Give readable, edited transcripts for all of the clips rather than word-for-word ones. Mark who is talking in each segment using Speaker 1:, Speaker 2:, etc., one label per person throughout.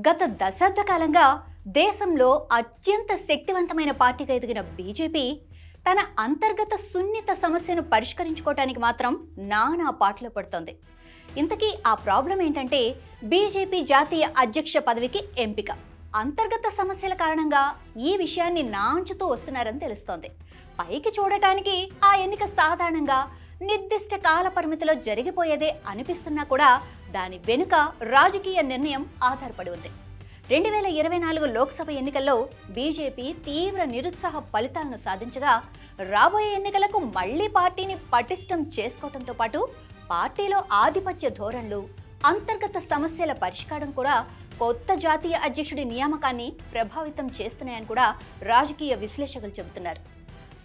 Speaker 1: గత దశాబ్ద కాలంగా దేశంలో అత్యంత శక్తివంతమైన పార్టీగా ఎదిగిన బీజేపీ తన అంతర్గత సున్నిత సమస్యను పరిష్కరించుకోవడానికి మాత్రం నానా పాటలు పడుతోంది. ఇంతకీ ఆ ప్రాబ్లం ఏంటంటే బీజేపీ జాతీయ అధ్యక్ష పదవికి ఎంపిక. అంతర్గత సమస్యల కారణంగా ఈ విషయాన్ని నాంచుతూ వస్తున్నారని తెలుస్తోంది. పైకి చూడటానికి ఆ ఎన్నిక సాధారణంగా నిర్దిష్ట కాల పరిమితిలో జరిగిపోయేదే అనిపిస్తున్నా కూడా దాని వెనుక రాజకీయ నిర్ణయం ఆధారపడి ఉంది. 2024 లోక్సభ ఎన్నికల్లో బీజేపీ తీవ్ర నిరుత్సాహ ఫలితాలను సాధించగా రాబోయే ఎన్నికలకు మళ్లీ పార్టీని పటిష్టం చేసుకోవడంతో పాటు పార్టీలో ఆధిపత్య ధోరణులు, అంతర్గత సమస్యల పరిష్కారం కూడా కొత్త జాతీయ అధ్యక్షుడి నియామకాన్ని ప్రభావితం చేస్తున్నాయని కూడా రాజకీయ విశ్లేషకులు చెబుతున్నారు.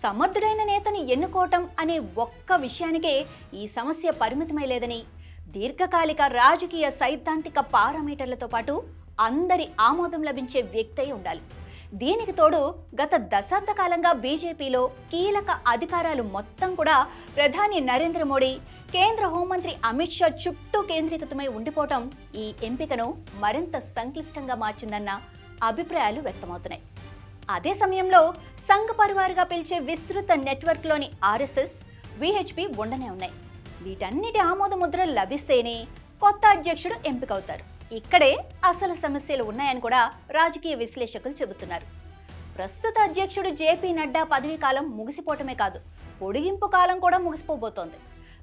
Speaker 1: సమర్థుడైన నేతని ఎన్నుకోవటం అనే ఒక్క విషయానికే ఈ సమస్య పరిమితమై లేదని, దీర్ఘకాలిక రాజకీయ సైద్ధాంతిక పారామీటర్లతో పాటు అందరి ఆమోదం లభించే వ్యక్తి అయి ఉండాలి. దీనికి తోడు గత దశాబ్ద కాలంగా బీజేపీలో కీలక అధికారాలు మొత్తం కూడా ప్రధాని నరేంద్ర మోడీ, కేంద్ర హోంమంత్రి అమిత్ షా చుట్టూ కేంద్రీకృతమై ఉండిపోవటం ఈ ఎంపికను మరింత సంక్లిష్టంగా మార్చిందన్న అభిప్రాయాలు వ్యక్తమవుతున్నాయి. అదే సమయంలో సంఘ్ పరివార్గా పిలిచే విస్తృత నెట్వర్క్లోని ఆర్ఎస్ఎస్, విహెచ్పి ఉండనే ఉన్నాయి. వీటన్నిటి ఆమోద ముద్ర లభిస్తేనే కొత్త అధ్యక్షుడు ఎంపికవుతారు. ఇక్కడే అసలు సమస్యలు ఉన్నాయని కూడా రాజకీయ విశ్లేషకులు చెబుతున్నారు. ప్రస్తుత అధ్యక్షుడు జేపీ నడ్డా పదవీ కాలం ముగిసిపోవటమే కాదు, పొడిగింపు కాలం కూడా ముగిసిపోబోతోంది.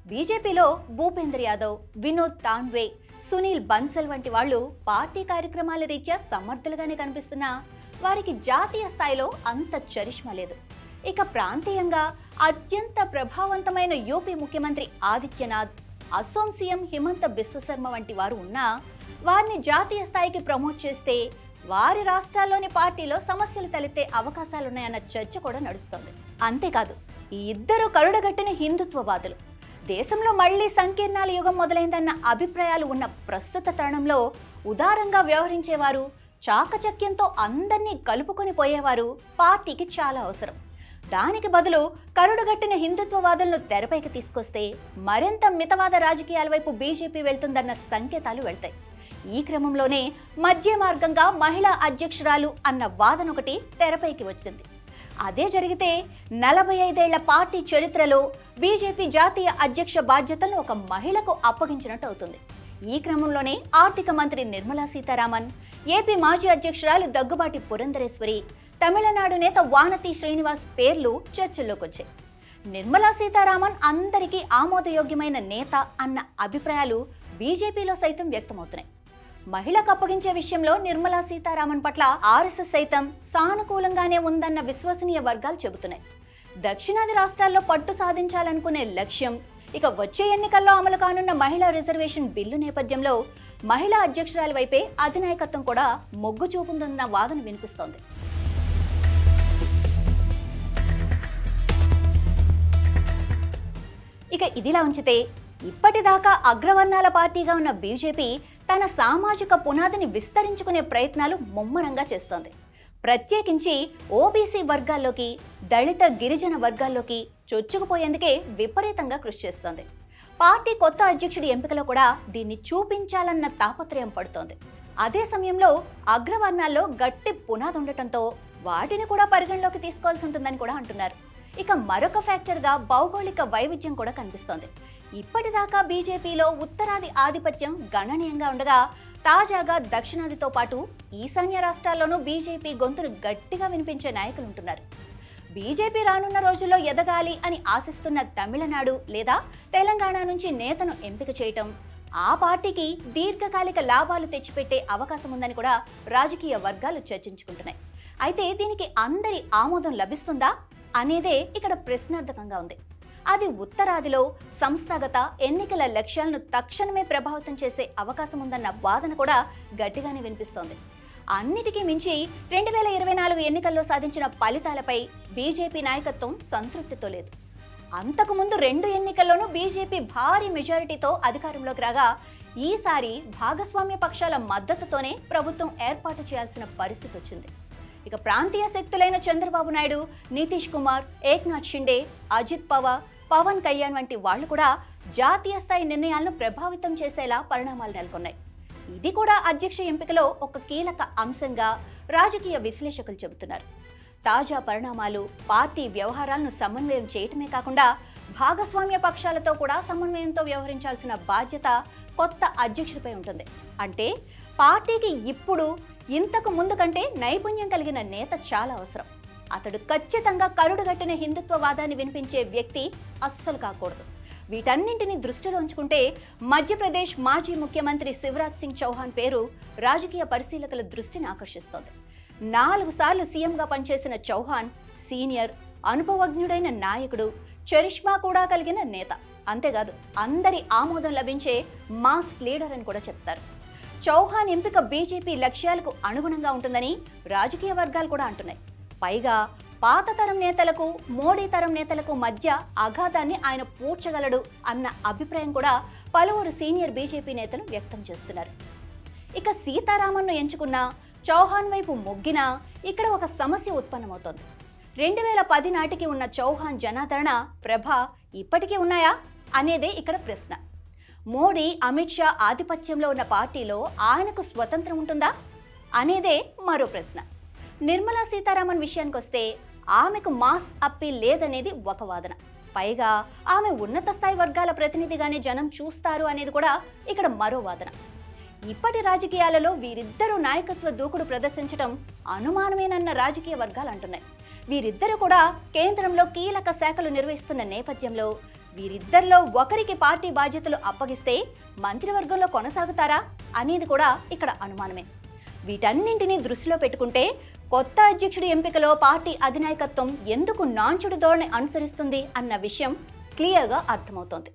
Speaker 1: బీజేపీలో భూపేందర్ యాదవ్, వినోద్ తాన్వే, సునీల్ బన్సల్ వంటి వాళ్ళు పార్టీ కార్యక్రమాల రీత్యా సమర్థులుగానే కనిపిస్తున్నా వారికి జాతీయ స్థాయిలో అంత చరిష్మా లేదు. ఇక ప్రాంతీయంగా అత్యంత ప్రభావవంతమైన యూపీ ముఖ్యమంత్రి ఆదిత్యనాథ్, అస్సోం సీఎం హిమంత బిశ్వ శర్మ వంటి వారు ఉన్నా వారిని జాతీయ స్థాయికి ప్రమోట్ చేస్తే వారి రాష్ట్రాల్లోని పార్టీలో సమస్యలు తలెత్తే అవకాశాలున్నాయన్న చర్చ కూడా నడుస్తోంది. అంతేకాదు, ఈ ఇద్దరు కరుడగట్టిన హిందుత్వవాదులు. దేశంలో మళ్లీ సంకీర్ణాల యుగం మొదలైందన్న అభిప్రాయాలు ఉన్న ప్రస్తుత తరుణంలో ఉదారంగా వ్యవహరించేవారు, చాకచక్యంతో అందరినీ కలుపుకొని పోయేవారు పార్టీకి చాలా అవసరం. దానికి బదులు కరుడుగట్టిన హిందుత్వవాదులను తెరపైకి తీసుకొస్తే మరింత మితవాద రాజకీయాల వైపు బీజేపీ వెళ్తుందన్న సంకేతాలు వెళ్తాయి. ఈ క్రమంలోనే మధ్య మార్గంగా మహిళా అధ్యక్షురాలు అన్న వాదన ఒకటి తెరపైకి వచ్చింది. అదే జరిగితే 45 ఏళ్ల పార్టీ చరిత్రలో బీజేపీ జాతీయ అధ్యక్ష బాధ్యతలను ఒక మహిళకు అప్పగించినట్టు అవుతుంది. ఈ క్రమంలోనే ఆర్థిక మంత్రి నిర్మలా సీతారామన్, ఏపీ మాజీ అధ్యక్షురాలు దగ్గుబాటి పురంధరేశ్వరి, తమిళనాడు నేత వానతి శ్రీనివాస్ పేర్లు చర్చల్లోకి వచ్చాయి. నిర్మలా సీతారామన్ అందరికీ ఆమోదయోగ్యమైన నేత అన్న అభిప్రాయాలు బీజేపీలో సైతం వ్యక్తమవుతున్నాయి. మహిళకు అప్పగించే విషయంలో నిర్మలా సీతారామన్ పట్ల ఆర్ఎస్ఎస్ సైతం సానుకూలంగానే ఉందన్న విశ్వసనీయ వర్గాలు చెబుతున్నాయి. దక్షిణాది రాష్ట్రాల్లో పట్టు సాధించాలనుకునే లక్ష్యం, ఇక వచ్చే ఎన్నికల్లో అమలు కానున్న మహిళా రిజర్వేషన్ బిల్లు నేపథ్యంలో మహిళా అధ్యక్షురాల వైపే అధినాయకత్వం కూడా మొగ్గు చూపుతుందన్న వాదన వినిపిస్తోంది. ఇక ఇదిలా ఉంచితే ఇప్పటిదాకా అగ్రవర్ణాల పార్టీగా ఉన్న బీజేపీ తన సామాజిక పునాదిని విస్తరించుకునే ప్రయత్నాలు ముమ్మరంగా చేస్తోంది. ప్రత్యేకించి ఓబీసీ వర్గాల్లోకి, దళిత గిరిజన వర్గాల్లోకి చొచ్చుకుపోయేందుకే విపరీతంగా కృషి చేస్తోంది. పార్టీ కొత్త అధ్యక్షుడి ఎంపికలో కూడా దీన్ని చూపించాలన్న తాపత్రయం పడుతోంది. అదే సమయంలో అగ్రవర్ణాల్లో గట్టి పునాది ఉండటంతో వాటిని కూడా పరిగణలోకి తీసుకోవాల్సి ఉంటుందని కూడా అంటున్నారు. ఇక మరొక ఫ్యాక్టర్గా భౌగోళిక వైవిధ్యం కూడా కనిపిస్తోంది. ఇప్పటిదాకా బీజేపీలో ఉత్తరాది ఆధిపత్యం గణనీయంగా ఉండగా తాజాగా దక్షిణాదితో పాటు ఈశాన్య రాష్ట్రాల్లోనూ బీజేపీ గొంతును గట్టిగా వినిపించే నాయకులు ఉంటున్నారు. బీజేపీ రానున్న రోజుల్లో ఎదగాలి అని ఆశిస్తున్న తమిళనాడు లేదా తెలంగాణ నుంచి నేతను ఎంపిక చేయటం ఆ పార్టీకి దీర్ఘకాలిక లాభాలు తెచ్చిపెట్టే అవకాశం ఉందని కూడా రాజకీయ వర్గాలు చర్చించుకుంటున్నాయి. అయితే దీనికి అందరి ఆమోదం లభిస్తుందా అనేదే ఇక్కడ ప్రశ్నార్థకంగా ఉంది. అది ఉత్తరాదిలో సంస్థాగత ఎన్నికల లక్ష్యాలను తక్షణమే ప్రభావితం చేసే అవకాశం ఉందన్న వాదన కూడా గట్టిగానే వినిపిస్తోంది. అన్నిటికీ మించి 2024 ఎన్నికల్లో సాధించిన ఫలితాలపై బీజేపీ నాయకత్వం సంతృప్తితో లేదు. అంతకుముందు 2 ఎన్నికల్లోనూ బీజేపీ భారీ మెజారిటీతో అధికారంలోకి రాగా ఈసారి భాగస్వామ్య పక్షాల మద్దతుతోనే ప్రభుత్వం ఏర్పాటు చేయాల్సిన పరిస్థితి వచ్చింది. ఇక ప్రాంతీయ శక్తులైన చంద్రబాబు నాయుడు, నితీష్ కుమార్, ఏక్నాథ్ షిండే, అజిత్ పవార్, పవన్ కళ్యాణ్ వంటి వాళ్లు కూడా జాతీయ స్థాయి నిర్ణయాలను ప్రభావితం చేసేలా పరిణామాలు నెలకొన్నాయి. ఇది కూడా అధ్యక్ష ఎంపికలో ఒక కీలక అంశంగా రాజకీయ విశ్లేషకులు చెబుతున్నారు. తాజా పరిణామాలు పార్టీ వ్యవహారాలను సమన్వయం చేయటమే కాకుండా భాగస్వామ్య పక్షాలతో కూడా సమన్వయంతో వ్యవహరించాల్సిన బాధ్యత కొత్త అధ్యక్షుడిపై ఉంటుంది. అంటే పార్టీకి ఇప్పుడు ఇంతకు ముందు కంటే నైపుణ్యం కలిగిన నేత చాలా అవసరం. అతడు ఖచ్చితంగా కరుడుగట్టిన హిందుత్వవాదాన్ని వినిపించే వ్యక్తి అస్సలు కాకూడదు. వీటన్నింటినీ దృష్టిలో ఉంచుకుంటే మధ్యప్రదేశ్ మాజీ ముఖ్యమంత్రి శివరాజ్ సింగ్ చౌహాన్ పేరు రాజకీయ పరిశీలకుల దృష్టిని ఆకర్షిస్తోంది. 4 సార్లు సీఎంగా పనిచేసిన చౌహాన్ సీనియర్, అనుభవజ్ఞుడైన నాయకుడు, చరిష్మా కూడా కలిగిన నేత. అంతేకాదు అందరి ఆమోదం లభించే మాస్ లీడర్ అని కూడా చెప్తారు. చౌహాన్ ఎంపిక బీజేపీ లక్ష్యాలకు అనుగుణంగా ఉంటుందని రాజకీయ వర్గాలు కూడా అంటున్నాయి. పైగా పాత తరం నేతలకు మోడీ తరం నేతలకు మధ్య అఘాతాన్ని ఆయన పూడ్చగలడు అన్న అభిప్రాయం కూడా పలువురు సీనియర్ బీజేపీ నేతలు వ్యక్తం చేస్తున్నారు. ఇక సీతారామన్ను ఎంచుకున్న చౌహాన్ వైపు మొగ్గినా ఇక్కడ ఒక సమస్య ఉత్పన్నమవుతోంది. 2010 నాటికి ఉన్న చౌహాన్ జనాదరణ ప్రభ ఇప్పటికీ ఉన్నాయా అనేదే ఇక్కడ ప్రశ్న. మోడీ, అమిత్ షా ఆధిపత్యంలో ఉన్న పార్టీలో ఆయనకు స్వతంత్రం ఉంటుందా అనేదే మరో ప్రశ్న. నిర్మలా సీతారామన్ విషయానికి వస్తే ఆమెకు మాస్ అప్పీల్ లేదనేది ఒక వాదన. పైగా ఆమె ఉన్నత స్థాయి వర్గాల ప్రతినిధిగానే జనం చూస్తారు అనేది కూడా ఇక్కడ మరో వాదన. ఇప్పటి రాజకీయాలలో వీరిద్దరూ నాయకత్వ దూకుడు ప్రదర్శించడం అనుమానమేనన్న రాజకీయ వర్గాలు అంటున్నాయి. వీరిద్దరూ కూడా కేంద్రంలో కీలక శాఖలు నిర్వహిస్తున్న నేపథ్యంలో వీరిద్దరిలో ఒకరికి పార్టీ బాధ్యతలు అప్పగిస్తే మంత్రివర్గంలో కొనసాగుతారా అనేది కూడా ఇక్కడ అనుమానమే. వీటన్నింటినీ దృష్టిలో పెట్టుకుంటే కొత్త అధ్యక్షుడి ఎంపికలో పార్టీ అధినాయకత్వం ఎందుకు నాంచుడు ధోరణి అనుసరిస్తుంది అన్న విషయం క్లియర్గా అర్థమవుతోంది.